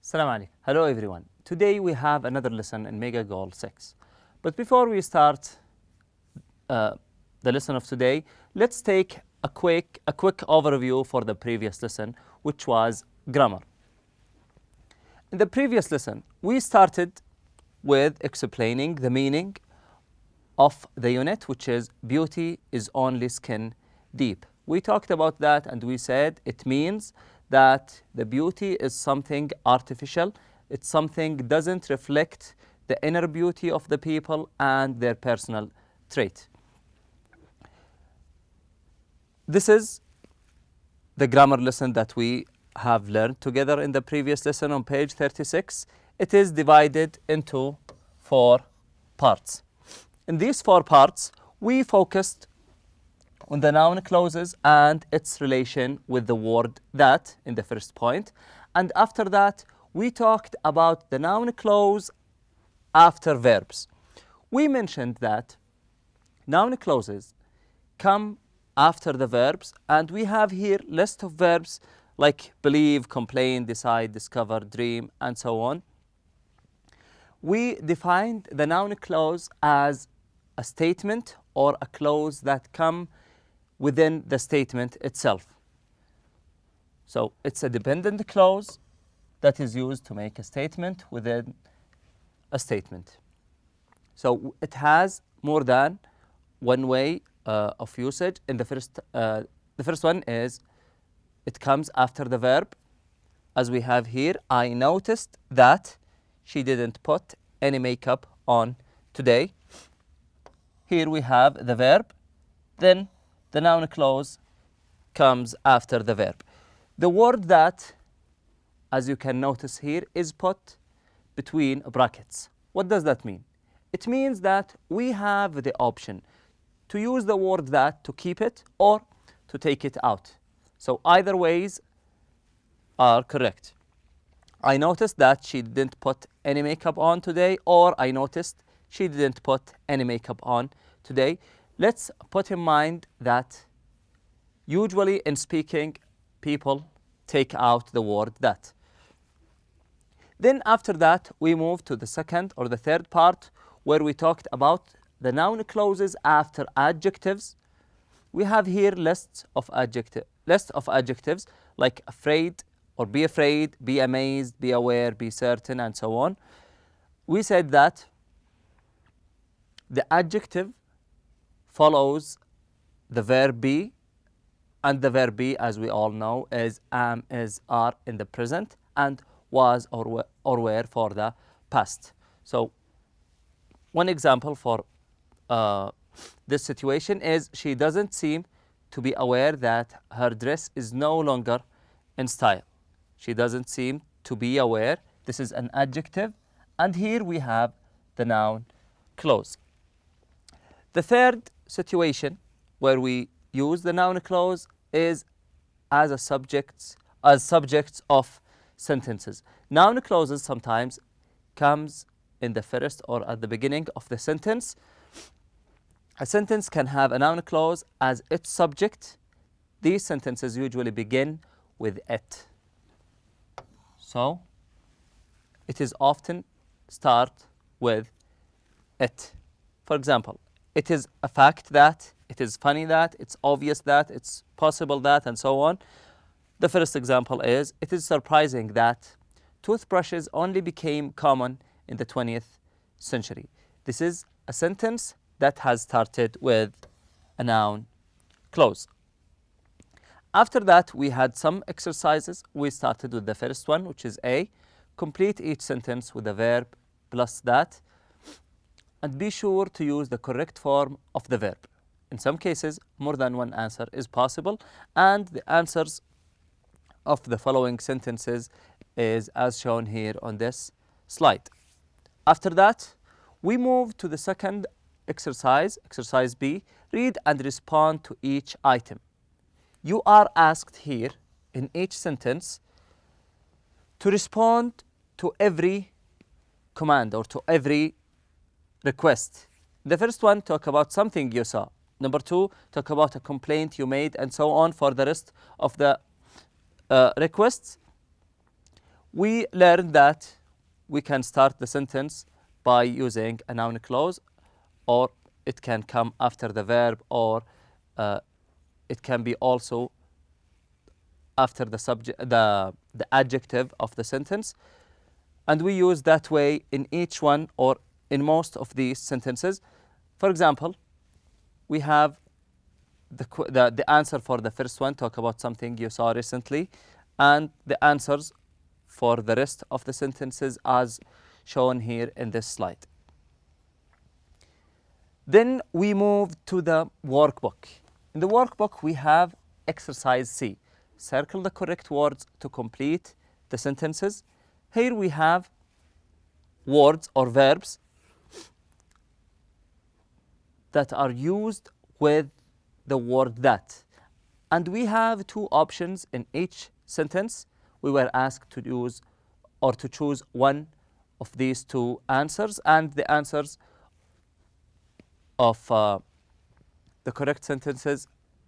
Assalamu alaikum. Hello everyone. Today we have another lesson in Mega Goal 6. But before we start the lesson of today, let's take a quick overview for the previous lesson, which was grammar. In the previous lesson, we started with explaining the meaning of the unit, which is beauty is only skin deep. We talked about that and we said it means that the beauty is something artificial. It's something doesn't reflect the inner beauty of the people and their personal trait. This is the grammar lesson that we have learned together in the previous lesson on page 36. It is divided into 4 parts. In these 4 parts, we focused on the noun clauses and its relation with the word that in the first point. And after that, we talked about the noun clause after verbs. We mentioned that noun clauses come after the verbs, and we have here list of verbs like believe, complain, decide, discover, dream, and so on. We defined the noun clause as a statement or a clause that come within the statement itself. So it's a dependent clause that is used to make a statement within a statement. So it has more than one way of usage. In the first one is it comes after the verb, as we have here. I noticed that she didn't put any makeup on today. Here we have the verb, then the noun clause comes after the verb. The word that, as you can notice here, is put between brackets. What does that mean? It means that we have the option to use the word that to keep it or to take it out. So either ways are correct. I noticed that she didn't put any makeup on today, or I noticed she didn't put any makeup on today. Let's put in mind that usually in speaking, people take out the word that. Then after that, we move to the second or the third part where we talked about the noun clauses after adjectives. We have here lists of adjectives like afraid or be afraid, be amazed, be aware, be certain, and so on. We said that the adjective follows the verb be, and the verb be, as we all know, is am, is, are in the present, and was or were for the past. So one example for this situation is she doesn't seem to be aware that her dress is no longer in style. She doesn't seem to be aware. This is an adjective, and here we have the noun clause. The third situation where we use the noun clause is as subjects of sentences. Noun clauses sometimes comes in the first or at the beginning of the sentence. A sentence can have a noun clause as its subject. These sentences usually begin with it. So it is often start with it. For example, it is a fact that, it is funny that, it's obvious that, it's possible that, and so on. The first example is, it is surprising that toothbrushes only became common in the 20th century. This is a sentence that has started with a noun clause. After that, we had some exercises. We started with the first one, which is A. Complete each sentence with a verb plus that, and be sure to use the correct form of the verb. In some cases, more than one answer is possible, and the answers of the following sentences is as shown here on this slide. After that, we move to the second exercise, exercise B. Read and respond to each item. You are asked here in each sentence to respond to every command or to every request. The first one, talk about something you saw. Number 2, talk about a complaint you made, and so on for the rest of the requests. We learned that we can start the sentence by using a noun clause, or it can come after the verb, or it can be also after the subject, the adjective of the sentence. And we use that way in each one or in most of these sentences. For example, we have the answer for the first one, talk about something you saw recently, and the answers for the rest of the sentences as shown here in this slide. Then we move to the workbook. In the workbook, we have exercise C. Circle the correct words to complete the sentences. Here we have words or verbs that are used with the word that. And we have two options in each sentence. We were asked to use or to choose one of these two answers, and the answers of the correct sentences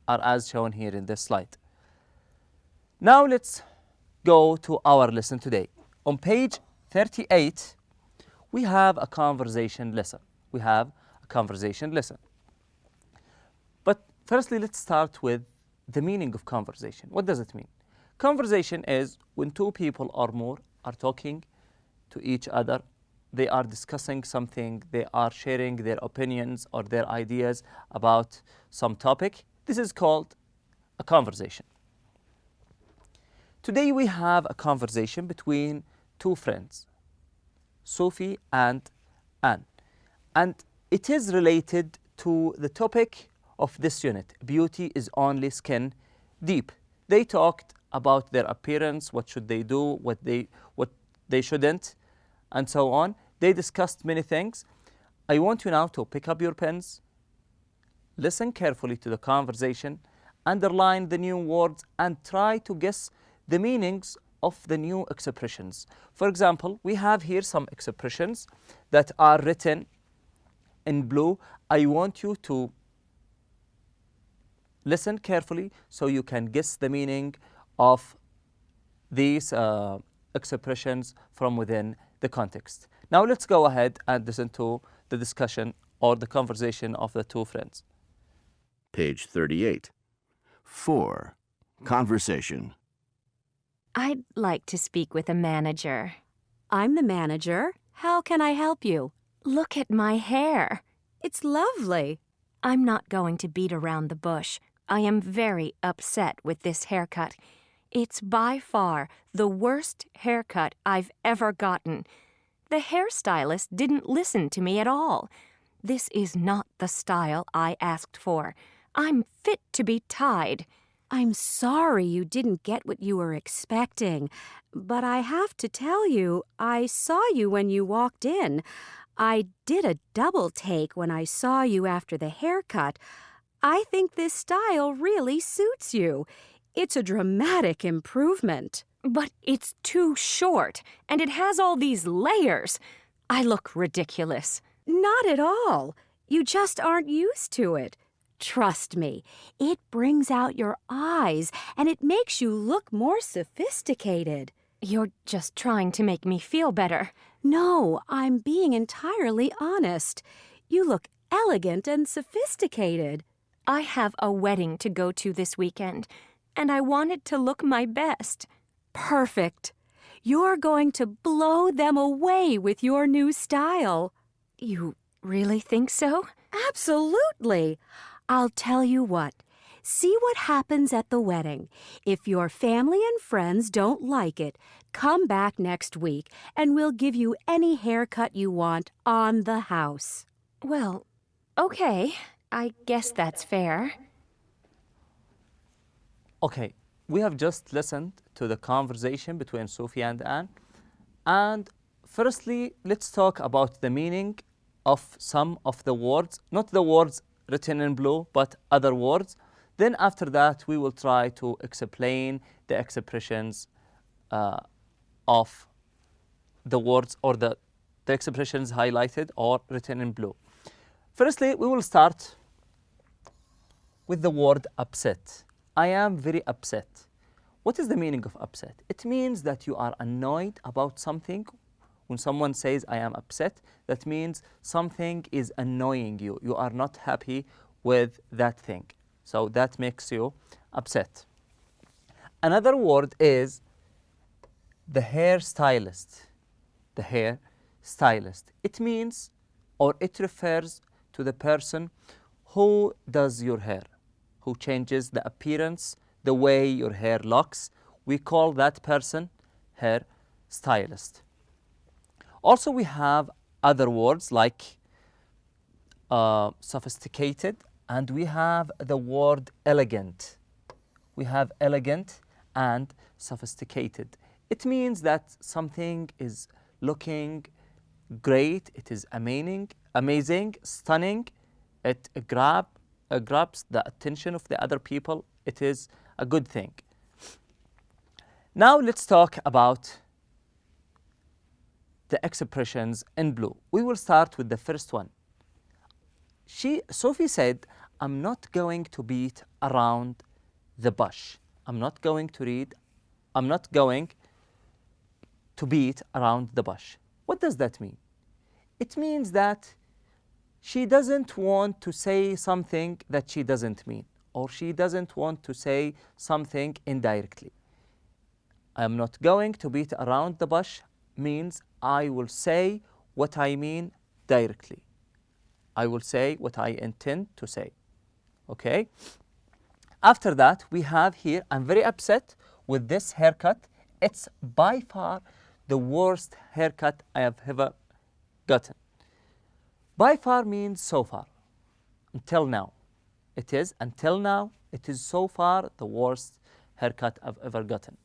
are as shown here in this slide. Now let's go to our lesson today. On page 38, we have a conversation lesson. But firstly, let's start with the meaning of conversation. What does it mean? Conversation is when two people or more are talking to each other. They are discussing something, they are sharing their opinions or their ideas about some topic. This is called a conversation. Today we have a conversation between two friends, Sophie and Anne. And it is related to the topic of this unit, beauty is only skin deep. They talked about their appearance, what should they do, what they shouldn't, and so on. They discussed many things. I want you now to pick up your pens, listen carefully to the conversation, underline the new words, and try to guess the meanings of the new expressions. For example, we have here some expressions that are written in blue. I want you to listen carefully so you can guess the meaning of these expressions from within the context. Now let's go ahead and listen to the discussion or the conversation of the two friends. Page 38. 4. Conversation. I'd like to speak with a manager. I'm the manager. How can I help you? Look at my hair. It's lovely. I'm not going to beat around the bush. I am very upset with this haircut. It's by far the worst haircut I've ever gotten. The hairstylist didn't listen to me at all. This is not the style I asked for. I'm fit to be tied. I'm sorry you didn't get what you were expecting, but I have to tell you, I saw you when you walked in. I did a double take when I saw you after the haircut. I think this style really suits you. It's a dramatic improvement. But it's too short, and it has all these layers. I look ridiculous. Not at all. You just aren't used to it. Trust me, it brings out your eyes, and it makes you look more sophisticated. You're just trying to make me feel better. No, I'm being entirely honest. You look elegant and sophisticated. I have a wedding to go to this weekend, and I wanted to look my best. Perfect. You're going to blow them away with your new style. You really think so? Absolutely. I'll tell you what. See what happens at the wedding. If your family and friends don't like it, come back next week and we'll give you any haircut you want on the house. Well, okay. I guess that's fair. Okay, we have just listened to the conversation between Sophie and Anne. And firstly, let's talk about the meaning of some of the words, not the words written in blue, but other words. Then after that, we will try to explain the expressions of the words or the expressions highlighted or written in blue. Firstly, we will start with the word upset. I am very upset. What is the meaning of upset? It means that you are annoyed about something. When someone says, I am upset, that means something is annoying you. You are not happy with that thing. So that makes you upset. Another word is the hairstylist. The hairstylist. It means, or it refers to the person who does your hair, who changes the appearance, the way your hair looks. We call that person hairstylist. Also, we have other words like sophisticated, and we have the word elegant. We have elegant and sophisticated. It means that something is looking great, it is amazing, stunning, it grabs the attention of the other people, it is a good thing. Now let's talk about the expressions in blue. We will start with the first one. Sophie said, I'm not going to beat around the bush. I'm not going to beat around the bush. What does that mean? It means that she doesn't want to say something that she doesn't mean, or she doesn't want to say something indirectly. I'm not going to beat around the bush means I will say what I mean directly. I will say what I intend to say. Okay? After that, we have here, I'm very upset with this haircut. It's by far the worst haircut I have ever gotten. By far means so far. Until now. Until now, it is so far the worst haircut I've ever gotten.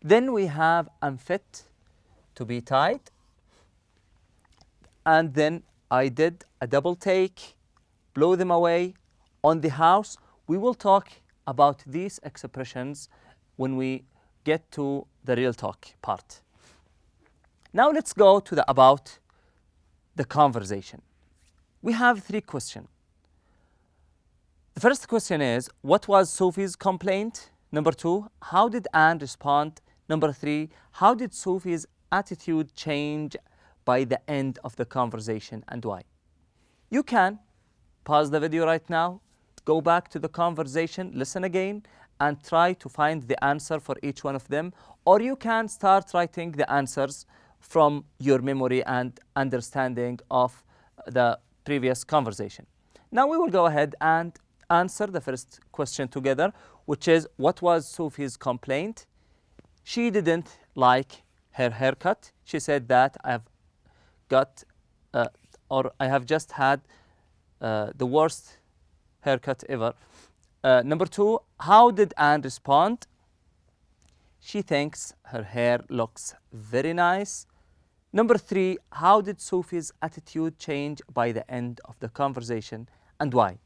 Then we have unfit to be tied. And then I did a double take, blow them away. On the house, we will talk about these expressions when we get to the real talk part. Now let's go to about the conversation. We have 3 questions. The first question is, what was Sophie's complaint? Number 2, how did Anne respond? Number 3, how did Sophie's attitude change by the end of the conversation and why? You can pause the video right now, go back to the conversation, listen again, and try to find the answer for each one of them, or you can start writing the answers from your memory and understanding of the previous conversation. Now we will go ahead and answer the first question together, which is, what was Sophie's complaint? She didn't like her haircut. She said that I have just had the worst haircut ever. Number 2, how did Anne respond? She thinks her hair looks very nice. Number 3, how did Sophie's attitude change by the end of the conversation and why?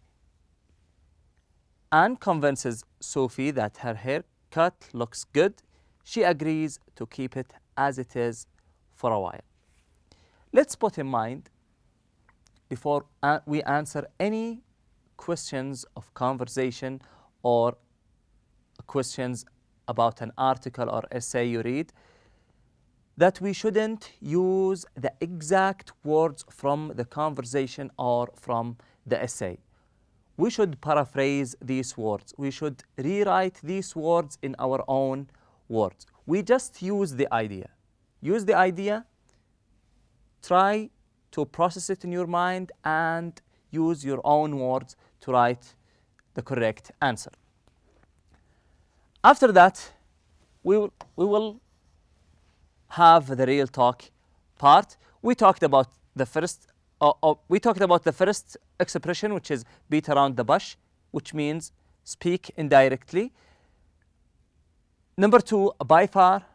Anne convinces Sophie that her haircut looks good. She agrees to keep it as it is for a while. Let's put in mind, before we answer any questions of conversation or questions about an article or essay you read, that we shouldn't use the exact words from the conversation or from the essay. We should paraphrase these words. We should rewrite these words in our own words. We just use the idea. Use the idea, try to process it in your mind, and use your own words to write the correct answer. After that, we will have the real talk part. We talked about the first expression, which is beat around the bush, which means speak indirectly. Number 2, by far,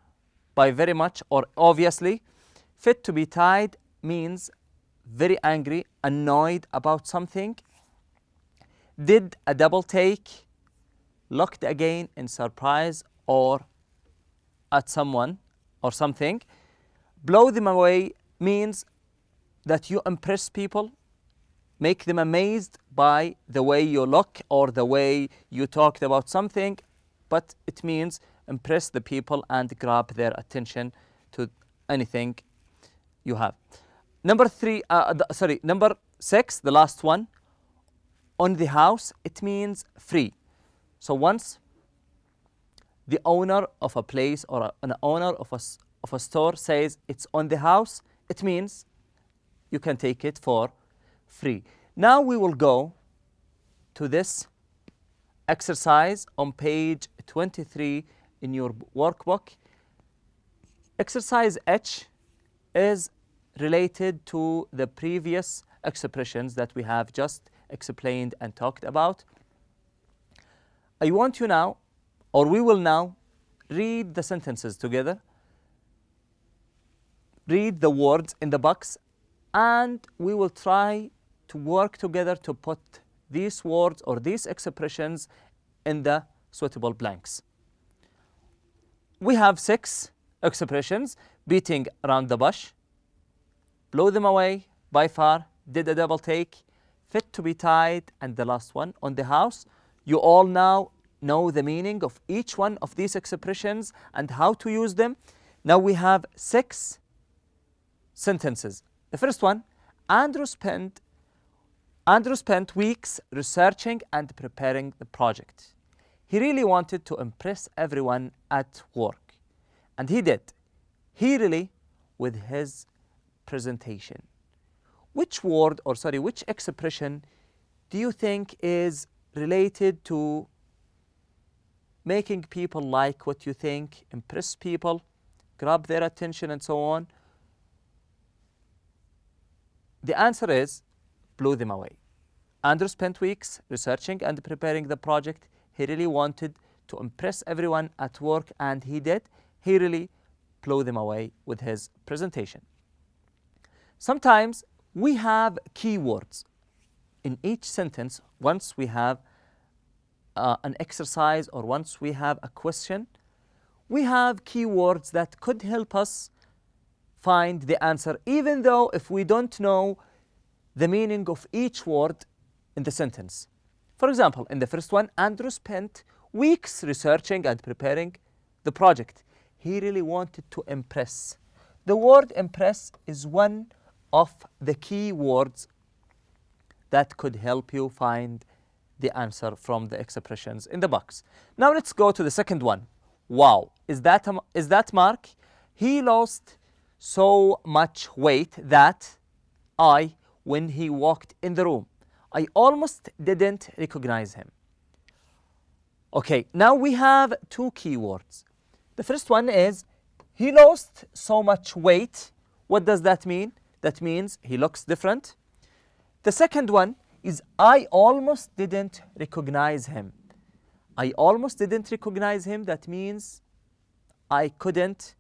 by very much, or obviously. Fit to be tied means very angry, annoyed about something. Did a double take, looked again in surprise or at someone or something. Blow them away means that you impress people, make them amazed by the way you look or the way you talked about something, but it means impress the people and grab their attention to anything you have. Number 6, the last one, on the house, it means free. So once the owner of a place or an owner of a store says it's on the house, it means you can take it for free. Now we will go to this exercise on page 23 in your workbook. Exercise H is related to the previous expressions that we have just explained and talked about. I want you now, or we will now, read the sentences together. Read the words in the box, and we will try to work together to put these words or these expressions in the suitable blanks. We have 6 expressions: beating around the bush, blow them away, by far, did a double take, fit to be tied, and the last one, on the house. You all now know the meaning of each one of these expressions and how to use them. Now we have 6 sentences. The first one, Andrew spent weeks researching and preparing the project. He really wanted to impress everyone at work, and he did. He really with his presentation. Which expression do you think is related to making people like what you think, impress people, grab their attention, and so on? The answer is blew them away. Andrew spent weeks researching and preparing the project. He really wanted to impress everyone at work, and he did. He really blew them away with his presentation. Sometimes we have keywords in each sentence. Once we have an exercise or once we have a question, we have keywords that could help us find the answer, even though if we don't know the meaning of each word in the sentence. For example, in the first one, Andrew spent weeks researching and preparing the project. He really wanted to impress. The word impress is one of the key words that could help you find the answer from the expressions in the box. Now let's go to the second one. Wow, is that Mark? He lost so much weight that when he walked in the room, I almost didn't recognize him. Okay, now we have 2 keywords. The first one is he lost so much weight. What does that mean? That means he looks different. The second one is I almost didn't recognize him. I almost didn't recognize him. That means I couldn't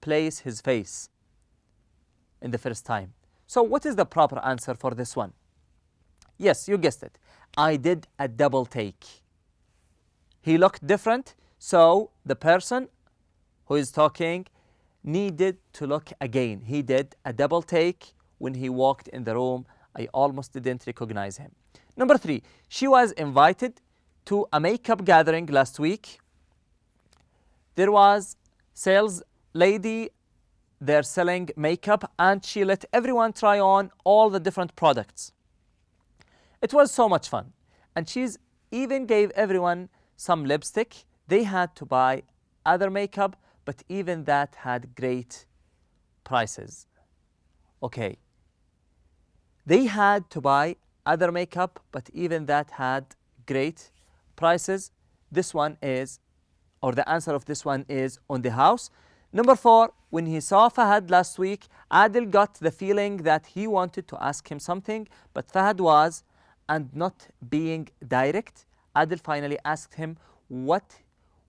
place his face in the first time. So what is the proper answer for this one? Yes, you guessed it. I did a double take. He looked different, so the person who is talking needed to look again. He did a double take when he walked in the room. I almost didn't recognize him. Number 3, she was invited to a makeup gathering last week. There was sales lady there selling makeup, and she let everyone try on all the different products. It was so much fun, and she even gave everyone some lipstick. They had to buy other makeup, but even that had great prices. Okay. They had to buy other makeup, but even that had great prices. This one is, or the answer of this one is on the house. Number 4, when he saw Fahad last week, Adil got the feeling that he wanted to ask him something, but Fahad was, and not being direct, Adil finally asked him what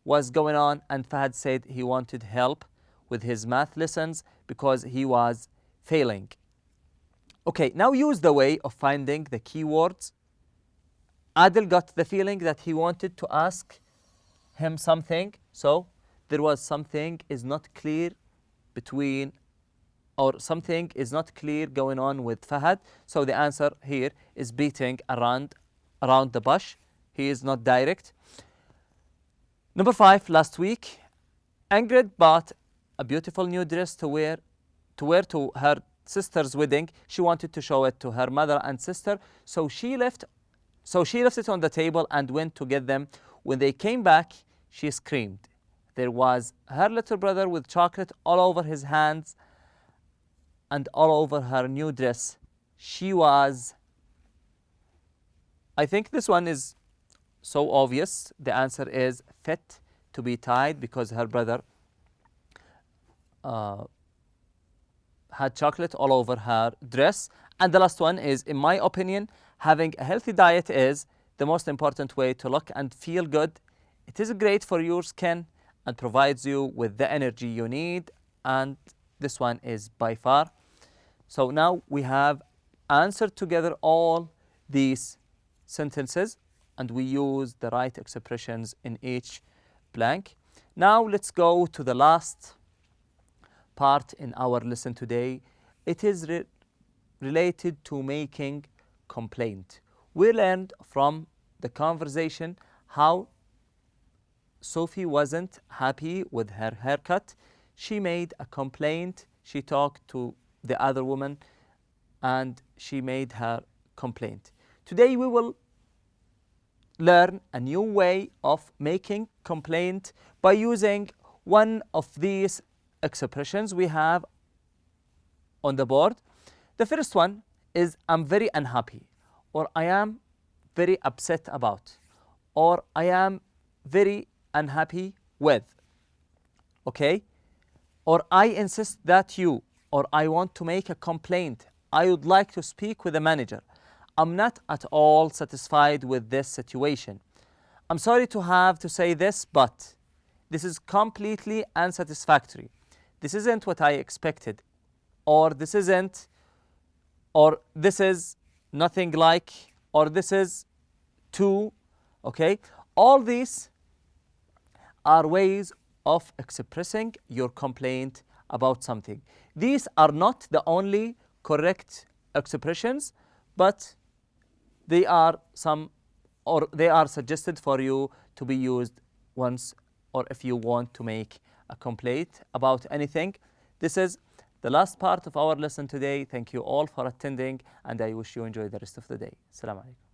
was going on, and Fahad said he wanted help with his math lessons because he was failing. Okay, now use the way of finding the keywords. Adil got the feeling that he wanted to ask him something, so there was something is not clear between, or something is not clear going on with Fahad. So the answer here is beating around the bush. He is not direct. Number 5, last week, Ingrid bought a beautiful new dress to wear to her sister's wedding. She wanted to show it to her mother and sister, so she left it on the table and went to get them. When they came back, she screamed. There was her little brother with chocolate all over his hands and all over her new dress. She was... I think this one is so obvious. The answer is fit to be tied, because her brother had chocolate all over her dress. And the last one is, in my opinion, having a healthy diet is the most important way to look and feel good. It is great for your skin and provides you with the energy you need. And this one is by far. So now we have answered together all these sentences, and we use the right expressions in each blank. Now let's go to the last part in our lesson today. It is related to making complaint. We learned from the conversation how Sophie wasn't happy with her haircut. She made a complaint. She talked to the other woman and she made her complaint. Today we will learn a new way of making complaint by using one of these expressions we have on the board. The first one is I'm very unhappy, or I am very upset about, or I am very unhappy with. Okay? Or I insist that you, or I want to make a complaint. I would like to speak with the manager. I'm not at all satisfied with this situation. I'm sorry to have to say this, but this is completely unsatisfactory. This isn't what I expected, or this isn't, or this is nothing like, or this is too, okay? All these are ways of expressing your complaint about something. These are not the only correct expressions, but they are suggested for you to be used once, or if you want to make a complaint about anything. This is the last part of our lesson today. Thank you all for attending, and I wish you enjoy the rest of the day. Assalamu alaikum.